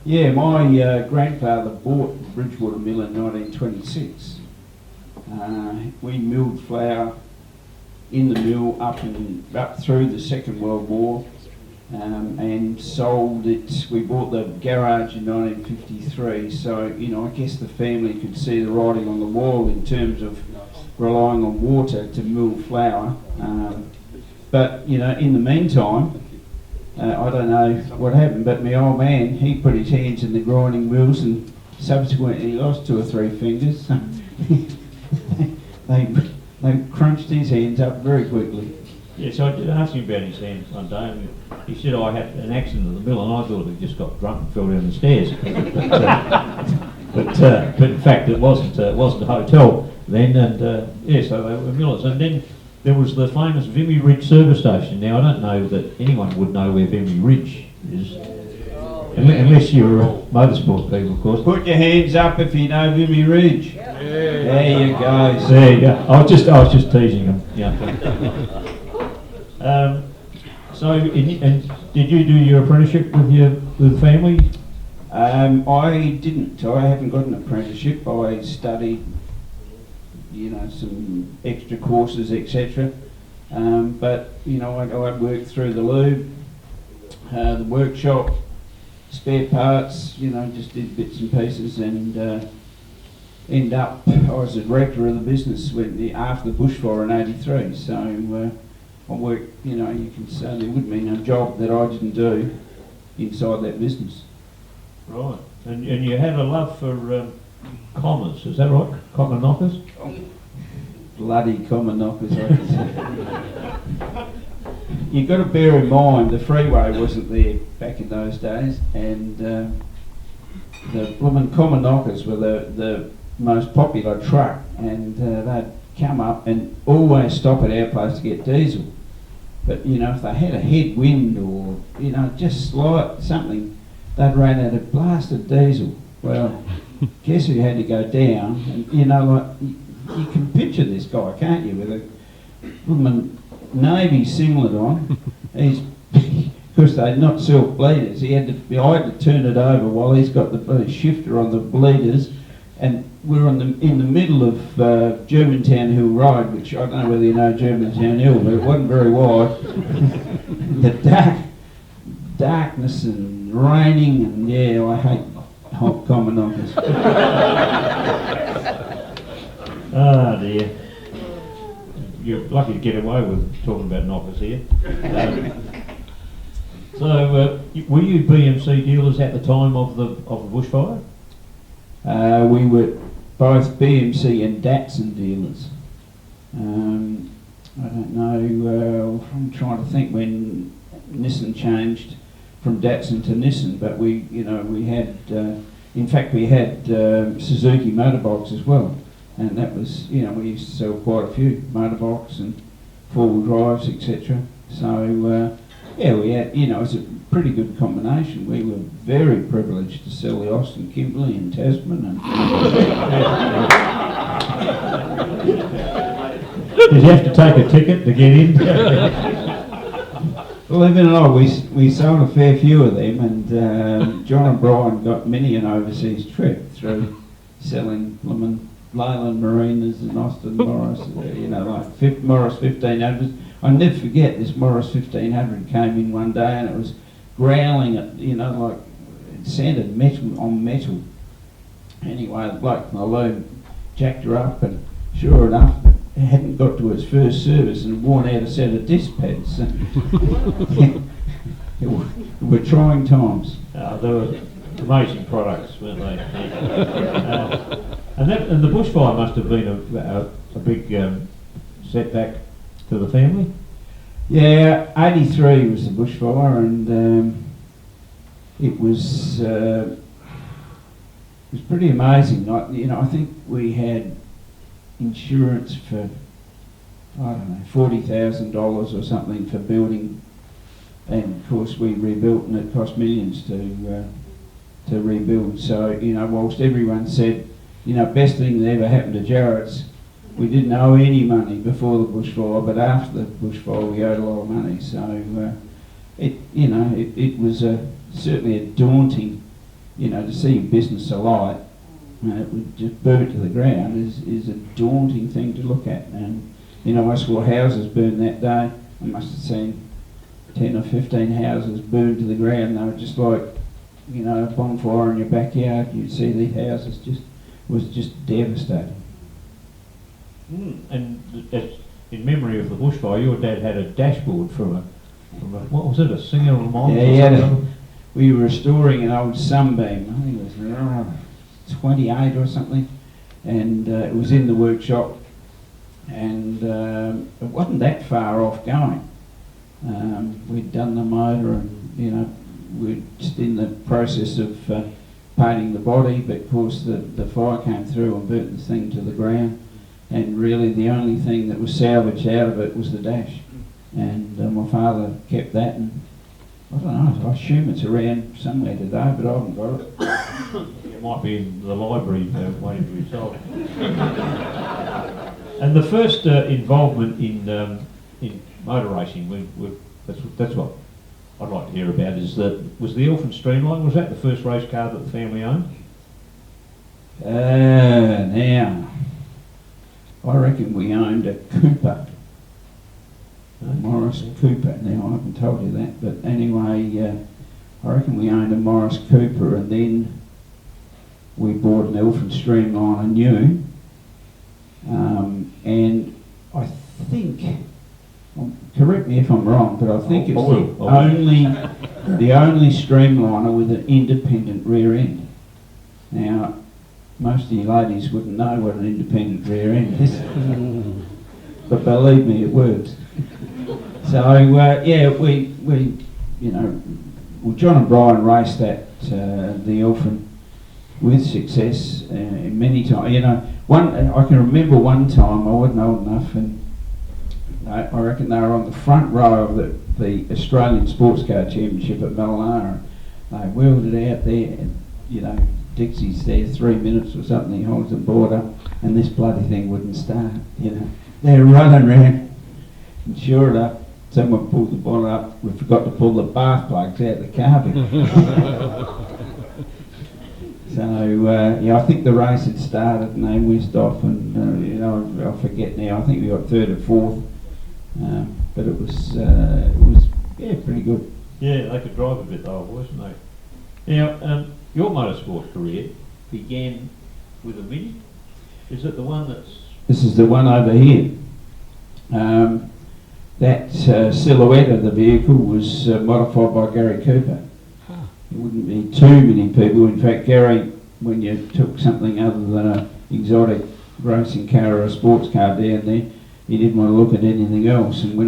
Yeah, my grandfather bought the Bridgewater Mill in 1926. We milled flour in the mill up through the Second World War, and sold it. We bought the garage in 1953, so I guess the family could see the writing on the wall in terms of relying on water to mill flour. But in the meantime, I don't know what happened, but my old man, he put his hands in the grinding wheels and subsequently lost 2 or 3 fingers. they crunched his hands up very quickly. Yeah, so I did ask him about his hands one day, and he said, I had an accident at the mill, and I thought he just got drunk and fell down the stairs. But in fact, it wasn't a hotel then, and so they were millers. And then there was the famous Vimy Ridge service station. Now, I don't know that anyone would know where Vimy Ridge is, unless you're motorsport people, of course. Put your hands up if you know Vimy Ridge. Yeah. There you go. There you go. I was just teasing them. Yeah. So, and did you do your apprenticeship with family? I didn't. I haven't got an apprenticeship. I studied, some extra courses, etc. But I worked through the lube, the workshop, spare parts. Just did bits and pieces, and end up. I was the director of the business after the bushfire in '83. So. I worked, you can say there wouldn't be no job that I didn't do inside that business. Right. And you have a love for commas, is that right? Comma knockers? Oh, bloody comma knockers, I can say. You've got to bear in mind the freeway wasn't there back in those days, and the blooming comma knockers were the most popular truck, and they'd come up and always stop at our place to get diesel. But if they had a headwind or just slight something, they'd run out of blasted diesel. Well, guess who had to go down? And you can picture this guy, can't you, with a woman navy singlet on. He's because they're not self bleeders. I had to turn it over while he's got the shifter on the bleeders. And we're in the middle of Germantown Hill Road, which I don't know whether you know Germantown Hill, but it wasn't very wide. The darkness and raining, and I hate hot common knockers. Ah dear. You're lucky to get away with talking about knockers here. So, were you BMC dealers at the time of the bushfire? We were both BMC and Datsun dealers. I don't know, I'm trying to think when Nissan changed from Datsun to Nissan, but we had, in fact we had Suzuki motorbikes as well, and that was, we used to sell quite a few motorbikes and four-wheel drives, etc. So, we had, it was a pretty good combination. We were very privileged to sell the Austin Kimberley and Tasman. And did you have to take a ticket to get in? Well, even and I, we sold a fair few of them, and John and Brian got many an overseas trip through selling Leyland Marinas and Austin Morris, like Morris 1500s. I'll never forget this Morris 1500 came in one day and it was growling at, like it sounded metal on metal. Anyway, the bloke in the loom jacked her up, and sure enough, it hadn't got to its first service and worn out a set of disc pads. It were trying times. They were amazing products, weren't they? And the bushfire must have been a big setback to the family? Yeah, '83 was the bushfire, and it was pretty amazing. I think we had insurance for $40,000 or something for building, and of course we rebuilt, and it cost millions to rebuild. So whilst everyone said best thing that ever happened to Jarrett's, we didn't owe any money before the bushfire, but after the bushfire we owed a lot of money. So it was certainly a daunting to see your business alight, it would just burn it to the ground is a daunting thing to look at. And, I saw houses burn that day. I must have seen 10 or 15 houses burned to the ground. They were just like, a bonfire in your backyard. You'd see these houses was just devastating. And in memory of the bushfire, your dad had a dashboard from a what was it, a Singer or Mons? Yeah, we were restoring an old sunbeam. I think it was 28 or something, and it was in the workshop, and it wasn't that far off going. We'd done the motor, and we're just in the process of painting the body, but of course the fire came through and burnt the thing to the ground, and really the only thing that was salvaged out of it was the dash. And my father kept that, and I don't know, I assume it's around somewhere today, but I haven't got it. It might be in the library waiting to be sold. And the first involvement in motor racing, that's what I'd like to hear about, was the Elfin Streamline. Was that the first race car that the family owned? Now, I reckon we owned a Cooper. Morris Cooper. Now, I haven't told you that, but anyway, I reckon we owned a Morris Cooper, and then we bought an Elfin Streamline new, and I think, correct me if I'm wrong, but I think it's the only Streamliner with an independent rear end. Now, most of you ladies wouldn't know what an independent rear end is, but believe me, it works. So John and Brian raced that the Elfin with success many times. I can remember one time I wasn't old enough, and I reckon they were on the front row of the Australian Sports Car Championship at Mallara. They wheeled it out there, and Dixie's there 3 minutes or something. He holds the board up, and this bloody thing wouldn't start. They're running around, and sure enough, someone pulled the bonnet up. We forgot to pull the bath plugs out of the carpet. So I think the race had started and they whizzed off, and I forget now. I think we got third or fourth, but it was pretty good. Yeah, they could drive a bit though, wasn't they? Now, your motorsport career began with a Mini. Is it the one that's? This is the one over here. That silhouette of the vehicle was modified by Gary Cooper. There wouldn't be too many people. In fact, Gary, when you took something other than an exotic racing car or a sports car down there, he didn't want to look at anything else. And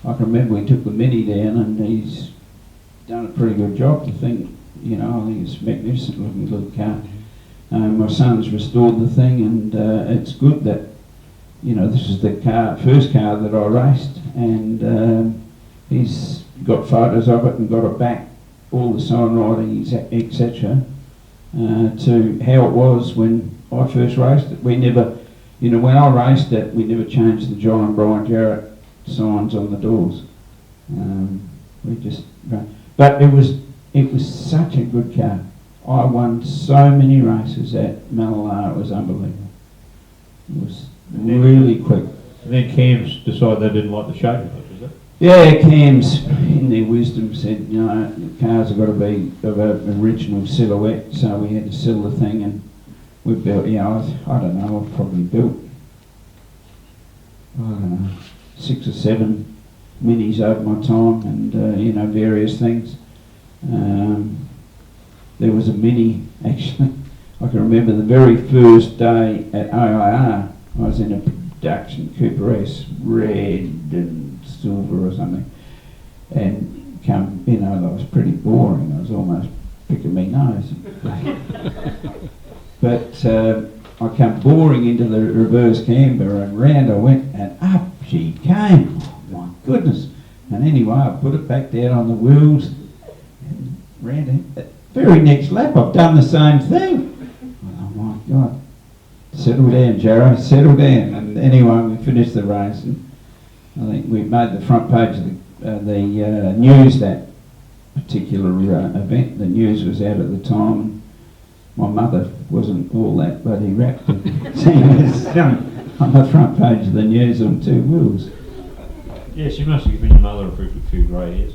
I can remember we took the Mini down, and he's done a pretty good job. I think it's a magnificent looking little car. My son's restored the thing, and it's good that this is the first car that I raced, and he's got photos of it and got it back, all the sign writing, etc., to how it was when I first raced it. We never, when I raced it, we never changed the John and Brian Jarrett signs on the doors. But it was such a good car. I won so many races at Malala, it was unbelievable. It was really quick. And then Cam's decided they didn't like the shape of it, is it? Yeah, Cam's, in their wisdom, said, the cars have got to be of an original silhouette, so we had to sell the thing, and we built, I don't know, I've probably built, 6 or 7 Minis over my time, and, various things. There was a Mini, actually, I can remember the very first day at OIR, I was in a production Cooper S, red and silver or something, and that was pretty boring. I was almost picking my nose. But I came boring into the reverse camber, and round I went, and up she came. Oh, my goodness. And anyway, I put it back down on the wheels, and round it. Very next lap, I've done the same thing. Oh my God. Settle down, Jarrett, settle down. And anyway, we finished the race, and I think we made the front page of the news that particular event. The news was out at the time, and my mother wasn't all that bloody rapt to seeing us on the front page of the news on two wheels. Yes, you must have given your mother a few grey hairs.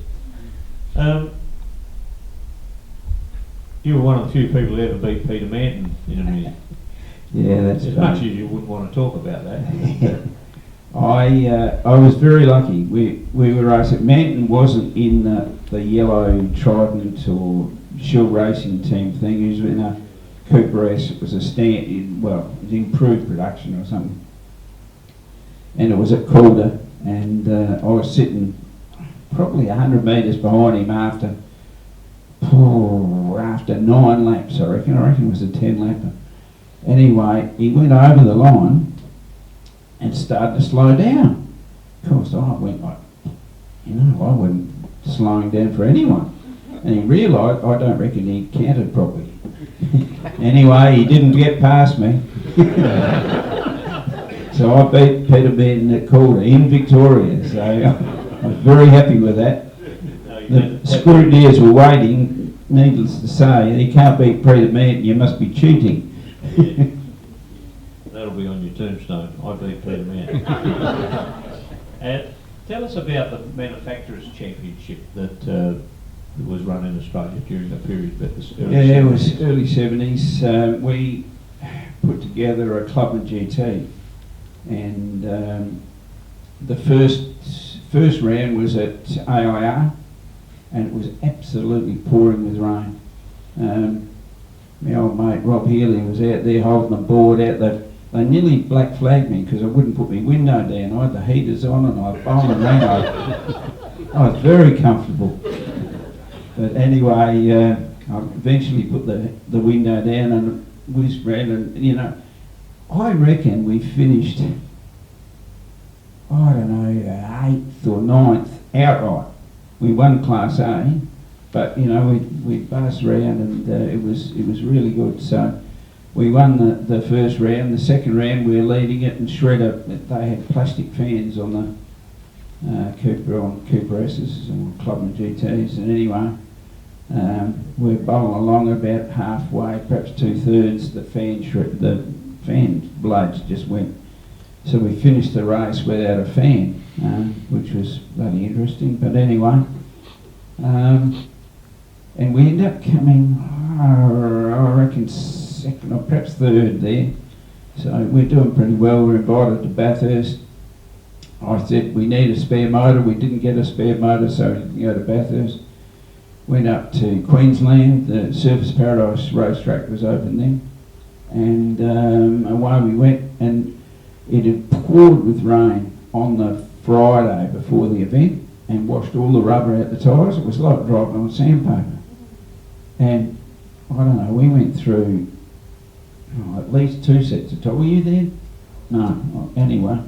You were one of the few people who ever beat Peter Manton in a minute. Yeah, that's as much as you wouldn't want to talk about that. I was very lucky. We were racing. Manton wasn't in the yellow Trident or Shill Racing Team thing. He was in a Cooper S. It was a it was improved production or something. And it was at Calder, and I was sitting probably 100 metres behind him after 9 laps, I reckon. It was a 10-lapper. Anyway, he went over the line and started to slow down. Of course, I went like, I wasn't slowing down for anyone. And he realised, I don't reckon he counted properly. Anyway, he didn't get past me. So I beat Peter Manton at Calder in Victoria, so I was very happy with that. The scrutineers were waiting, needless to say. You can't beat Peter Manton, you must be cheating. That'll be on your tombstone. I beat Peter Manton. Tell us about the Manufacturers' Championship that was run in Australia during that period. It was early 70s. We put together a club and GT, and the first round was at AIR, and it was absolutely pouring with rain. My old mate Rob Healy was out there holding a board out there. They nearly black flagged me because I wouldn't put my window down. I had the heaters on and I was bowling around. I was very comfortable. But anyway, I eventually put the window down and whizzed round, and I reckon we finished, I don't know, 8th or 9th outright. We won Class A, but we buzzed around, and it was really good. So we won the first round. The second round we were leading it, and Shredder, they had plastic fans on the Cooper S's or Club and GTs, and anyway, we're bowling along about halfway, perhaps 2/3. The fan blades just went. So we finished the race without a fan, which was bloody interesting. But anyway, and we ended up coming, I reckon, second or perhaps third there. So we're doing pretty well. We're invited to Bathurst. I said we need a spare motor. We didn't get a spare motor, so we didn't go to Bathurst. Went up to Queensland. The Surfers Paradise racetrack was open then, and away we went. And it had poured with rain on the Friday before the event and washed all the rubber out the tyres. It was like driving on sandpaper. And I don't know, we went through at least 2 sets of tyres. Were you there? No. Anyway,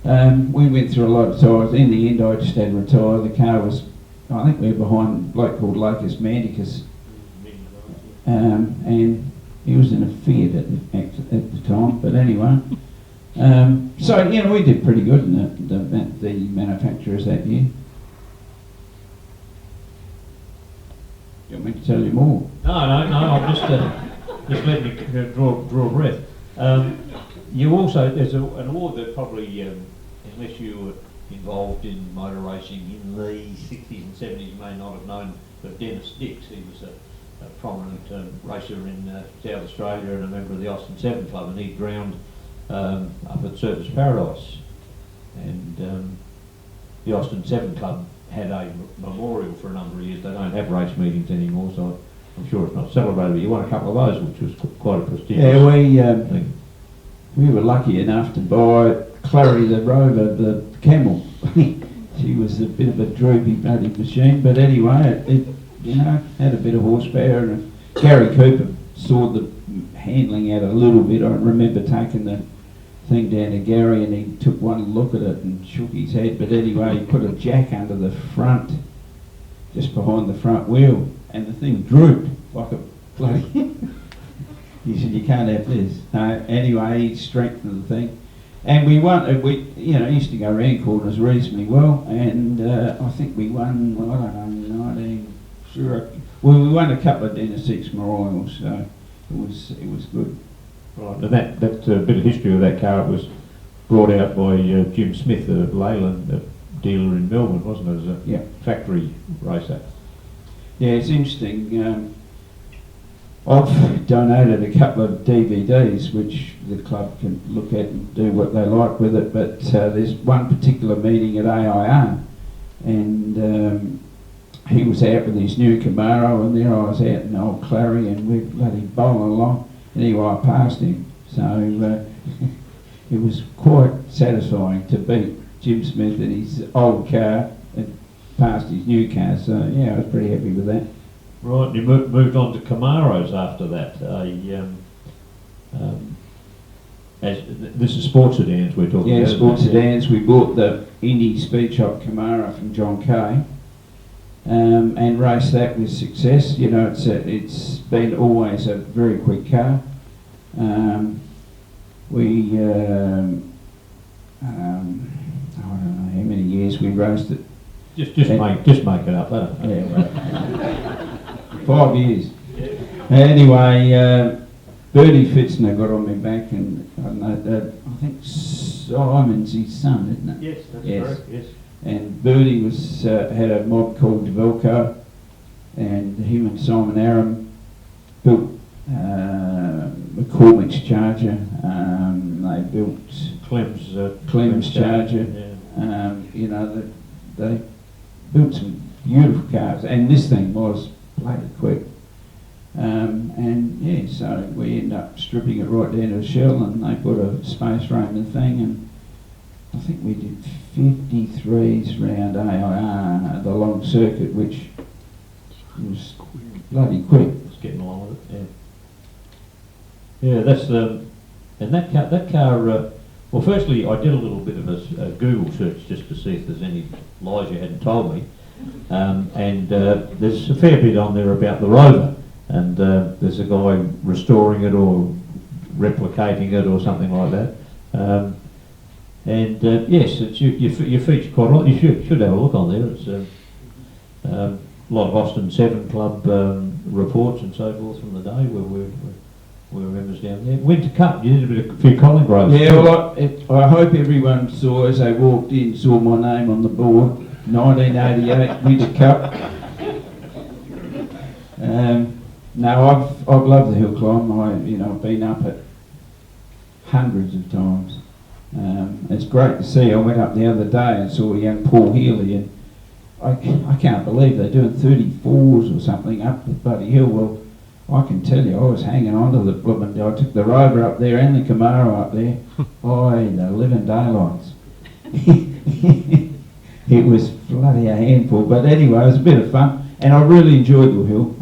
we went through a lot of tyres. In the end, I just had to retire. The car was, I think we were behind a bloke called Locus Manticus. And he was in a Fiat at the time. But anyway, so we did pretty good in the manufacturers that year. Do you want me to tell you more? No, I'm just let me draw a breath. You also, there's an award that probably, unless you were involved in motor racing in the 60s and 70s, you may not have known of Dennis Dix. He was a prominent racer in South Australia and a member of the Austin 7 Club, and he drowned up at Surfers Paradise. And the Austin 7 Club had a memorial for a number of years. They don't have race meetings anymore, so I'm sure it's not celebrated, but you won a couple of those, which was quite a prestigious thing. We were lucky enough to buy Clary the Rover, the camel. She was a bit of a droopy bloody machine, but anyway, it had a bit of horsepower, and Gary Cooper saw the handling out a little bit. I remember taking the thing down to Gary, and he took one look at it and shook his head. But anyway, he put a jack under the front, just behind the front wheel, and the thing drooped like a bloody... He said, "You can't have this." Anyway, he strengthened the thing, and we won. We used to go round corners reasonably well, and I think we won, I don't know, sure. Well, we won a couple of dinner six memorials, so it was good. Right, and that bit of history of that car, it was brought out by Jim Smith, a Leyland dealer in Melbourne, wasn't it, as a factory racer? Yeah, it's interesting. I've donated a couple of DVDs which the club can look at and do what they like with it, but there's one particular meeting at AIR, and he was out with his new Camaro, and there I was out in Old Clary, and we're bloody bowling along. Anyway, I passed him, so it was quite satisfying to beat Jim Smith in his old car and passed his new car, so yeah, I was pretty happy with that. Right, and you moved on to Camaros after that. This is sports sedans we're talking about. Yeah, sports sedans. We bought the Indy Speed Shop Camaro from John Kay, and raced that with success. You know, it's been always a very quick car. We I don't know how many years we raced it. Just make it up, huh? Yeah, right. 5 years. Anyway, Bertie Fitzner got on my back, and I don't know, I think Simon's his son, isn't it? Yes, that's correct. Yes. And Bertie was had a mob called Develco, and him and Simon Aram built McCormick's Charger. They built Clem's Charger. Yeah. You know, they built some beautiful cars, and this thing was bloody quick. And yeah, so we ended up stripping it right down to a shell, and they put a space frame in the thing, and I think we did 53s round AIR, the long circuit, which was bloody quick. It's getting along with it, yeah. Yeah, that's and that car. Well, firstly, I did a little bit of a Google search just to see if there's any lies you hadn't told me, and there's a fair bit on there about the Rover, and there's a guy restoring it or replicating it or something like that. And yes, it's, you feature quite a lot. You should have a look on there. It's a lot of Austin 7 Club reports and so forth from the day where we were members down there. Winter Cup, you did a few Colin Groves. Yeah, well, I hope everyone saw as they walked in, saw my name on the board, 1988 Winter Cup. No, I've loved the hill climb. I've been up it hundreds of times. It's great to see. I went up the other day and saw young Paul Healy, and I can't believe they're doing 34s or something up the bloody hill. Well, I can tell you, I was hanging on to the blooming. I took the Rover up there and the Camaro up there. Boy, the living daylights. It was bloody a handful, but anyway, it was a bit of fun, and I really enjoyed the hill.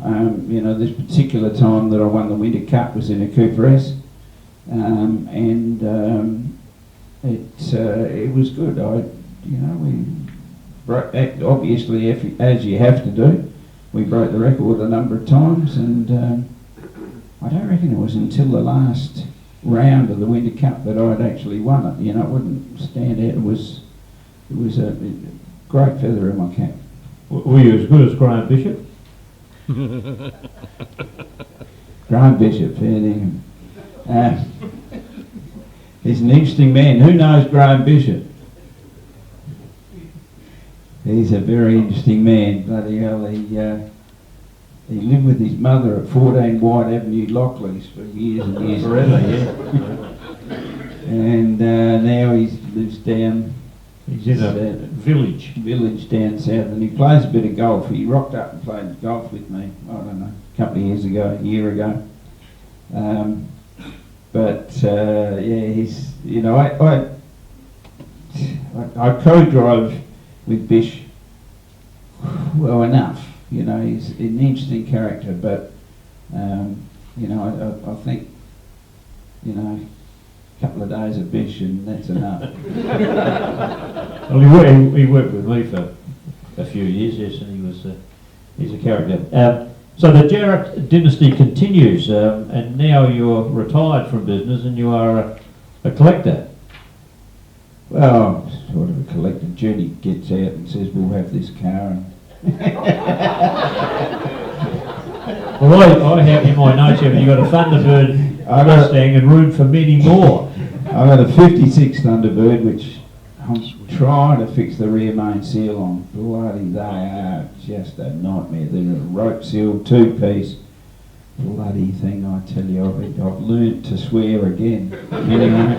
This particular time that I won the Winter Cup was in a Cooper S, it was good. We broke, obviously, as you have to do. We broke the record a number of times, and I don't reckon it was until the last round of the Winter Cup that I'd actually won it. It wouldn't stand out. It was a great feather in my cap. Were you as good as Graham Bishop? Graham Bishop, fair dinkum. He's an interesting man. Who knows Graham Bishop? He's a very interesting man. Bloody hell, he lived with his mother at 14 White Avenue, Lockleys, for years and years. Forever, yeah. And now he lives down. He's in a village down south, and he plays a bit of golf. He rocked up and played golf with me, I don't know, a couple of years ago, a year ago. He's, I co-drive with Bish well enough. He's an interesting character, but I think a couple of days of Bish and that's enough. Well, he worked with me for a few years, yes, and he's a character. So the Jarrett dynasty continues, and now you're retired from business and you are a collector. Well, I'm sort of a collector. Judy gets out and says, we'll have this car, and Well, I have in my notes here, you've got a Thunderbird Mustang and room for many more. I've got a 56 Thunderbird, which I'm trying to fix the rear main seal on. Bloody, they are just a nightmare. They're a rope seal, two-piece. Bloody thing, I tell you, I've learnt to swear again. Anyway,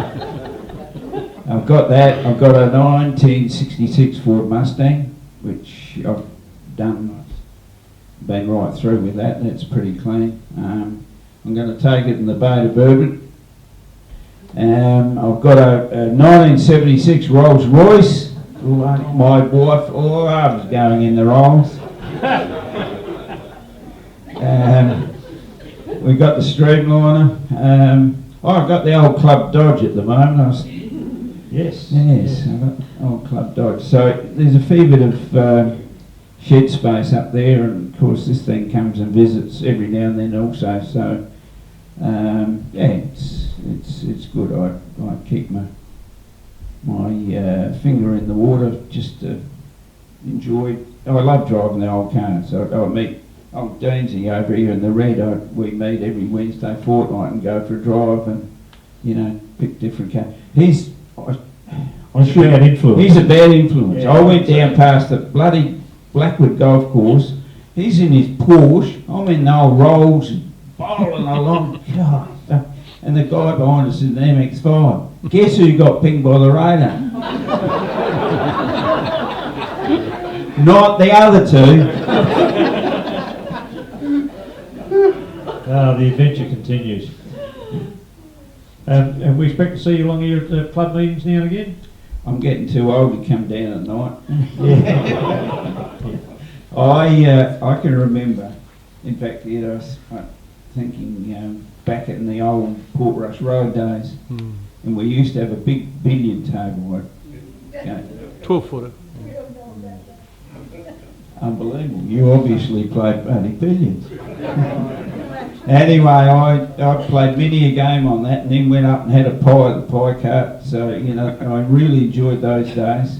I've got that. I've got a 1966 Ford Mustang, which I've been right through with that. That's pretty clean. I'm going to take it in the Bay to Bourbon. I've got a 1976 Rolls Royce. My wife, I was going in the Rolls. We've got the Streamliner. I've got the old Club Dodge at the moment. Yes, I've got the old Club Dodge. So there's a fair bit of shed space up there, and of course this thing comes and visits every now and then also. So it's good. I keep my finger in the water just to enjoy. I love driving the old cars. So I meet old Deansy over here in the Red. We meet every Wednesday fortnight and go for a drive and pick different cars. He's a bad influence. Yeah, I went down past the bloody Blackwood Golf Course. He's in his Porsche. I'm in the old Rolls, bowling along. God, and the guy behind us is an MX-5. Guess who got pinged by the radar? Not the other two. The adventure continues. And we expect to see you along here at the club meetings now and again? I'm getting too old to come down at night. I can remember, in fact, I was thinking back in the old Portrush Road days, and we used to have a big billiard table. 12-footer. Unbelievable. You obviously played bloody billiards. Anyway, I played many a game on that, and then went up and had a pie at the pie cart. So I really enjoyed those days.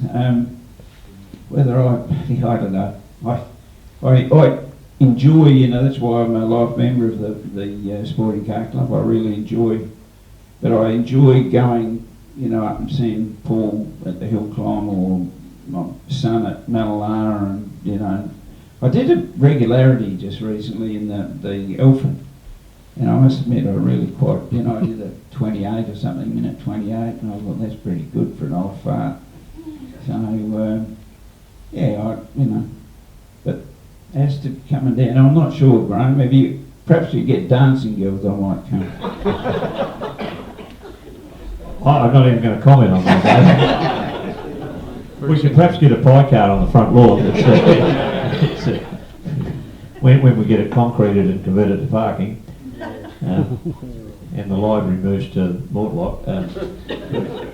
Whether I don't know. I enjoy. That's why I'm a life member of the Sporting Car Club. I really enjoy. But I enjoy going, up and seeing Paul at the Hill Climb or my son at Malala, and I did a regularity just recently in the Elfin. And I must admit, I really quite, I did a 28 or something, minute 28, and I thought that's pretty good for an old fart. So, but as to coming down, I'm not sure, Graham, perhaps you get dancing girls, I might come. I'm not even going to comment on that. We should perhaps get a pie cart on the front lawn. When we get it concreted and converted to parking, and the library moves to Mortlock,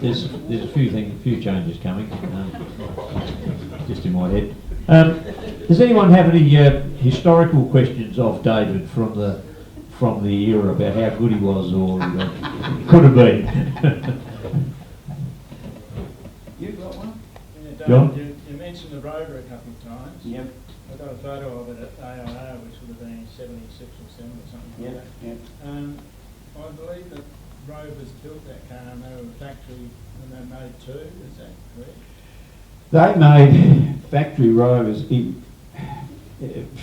there's a few changes coming, just in my head. Does anyone have any historical questions of David from the era about how good he was or could have been? You got one? John? You mentioned the Rover a couple of times. Yep. I got a photo of it at AIR, which would have been 76 or 7 or something like that. Yep. I believe that Rovers built that car and they were a factory when they made 2, is that correct? They made factory Rovers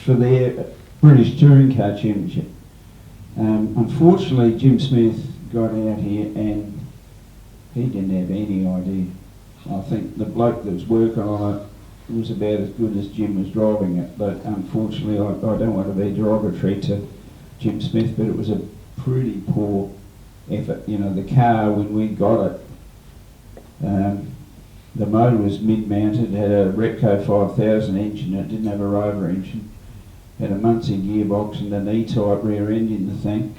for their British Touring Car Championship. Unfortunately, Jim Smith got out here and he didn't have any idea. I think the bloke that was working on it was about as good as Jim was driving it, but unfortunately, I don't want to be derogatory to Jim Smith, but it was a pretty poor effort. The car, when we got it, the motor was mid-mounted, had a Repco 5000 engine, it didn't have a Rover engine, had a Muncie gearbox and an E-type rear end in the thing.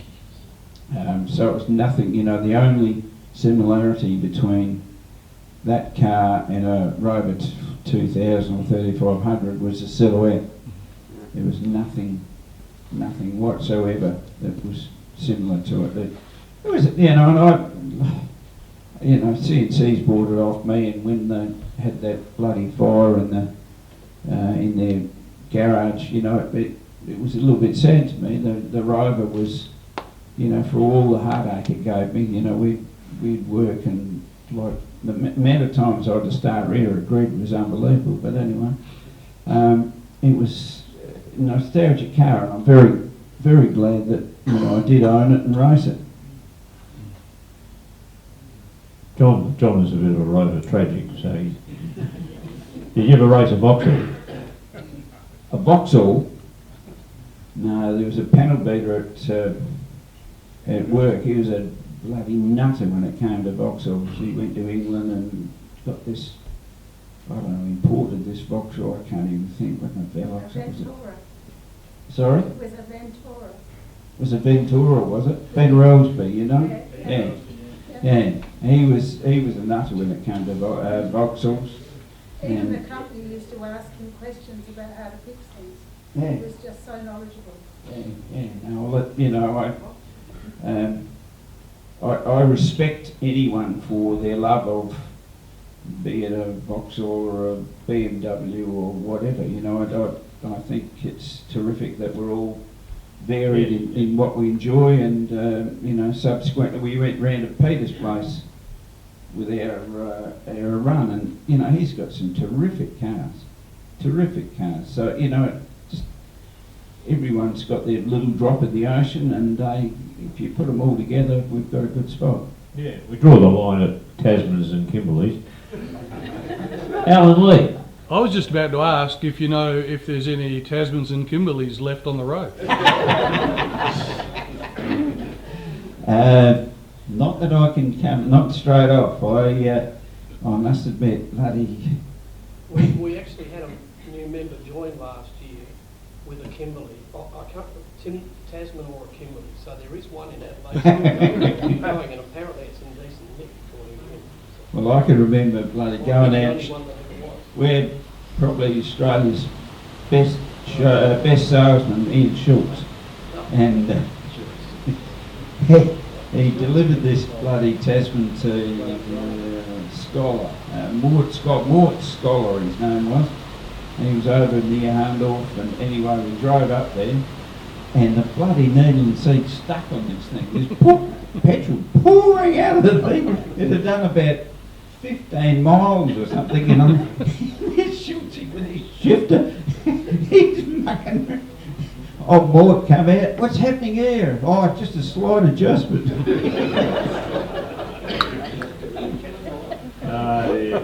So it was nothing, the only similarity between that car and a Rover 2000 or 3500 was the silhouette. There was nothing whatsoever that was similar to it. It was, CNC's bought it off me, and when they had that bloody fire in their garage, you know, it was a little bit sad to me. The Rover was, you know, for all the heartache it gave me, you know, we'd work and like the amount of times I had to start rear a grid was unbelievable. But anyway, it was a nostalgic car, and I'm very, very glad that, you know, I did own it and race it. John is a bit of a Rover tragic, so did you ever race a Vauxhall? A Vauxhall? No, there was a panel beater at work. He was a bloody nutter when it came to Vauxhalls. He went to England and got this, I don't know, imported this Vauxhall. I can't even think what the Velox was. Ventura. Sorry? It was a Ventura. It was a Ventura, was it? Ben Relsby, you know? Yeah. Yeah. He was a nutter when it came to Vauxhalls. Even And the company used to ask him questions about how to fix things. yeah. He was just so knowledgeable. Yeah. Now, you know, I respect anyone for their love of, be it a Vauxhall or a BMW or whatever. You know, I think it's terrific that we're all varied in what we enjoy, and you know, subsequently we went round to Peter's place with our run, and you know, he's got some terrific cars. So you know, just everyone's got their little drop in the ocean, and if you put them all together, we've got a good spot. Yeah, we draw the line at Tasmans and Kimberleys. Alan Lee. I was just about to ask if you know if there's any Tasmans and Kimberleys left on the road. Not that I can come, not straight off. I must admit, bloody. We actually had a new member join last year with a Kimberley. I can't remember, Tasman or a Kimberley. So there is one in Adelaide. Keep going, and apparently it's in decent nick according to him. Well, I can remember bloody going The out. only one that ever was. We're probably Australia's best salesman, Ian Schultz, and he delivered this bloody Tasman to Scholar, Mort Scholar his name was, and he was over near Hahndorf, and anyway we drove up there, and the bloody needle and seat stuck on this thing. There's petrol pouring out of the thing. It had done about 15 miles or something, and I'm shooting with his shifter. He's mucking. Old Mort come out. What's happening here? Oh, just a slight adjustment. Yeah.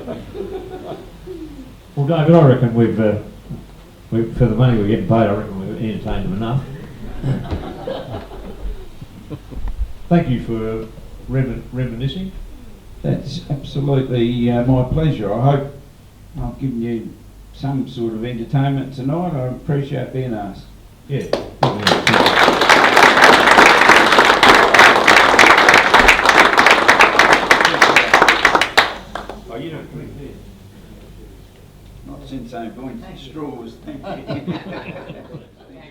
Well, David, I reckon we've for the money we're getting paid, I reckon we've entertained them enough. Thank you for reminiscing. That's absolutely my pleasure. I hope I've given you some sort of entertainment tonight. I appreciate being asked. Yeah. Oh, you don't drink this. Not since I'm going to straws. Thank you. Thank you,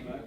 mate.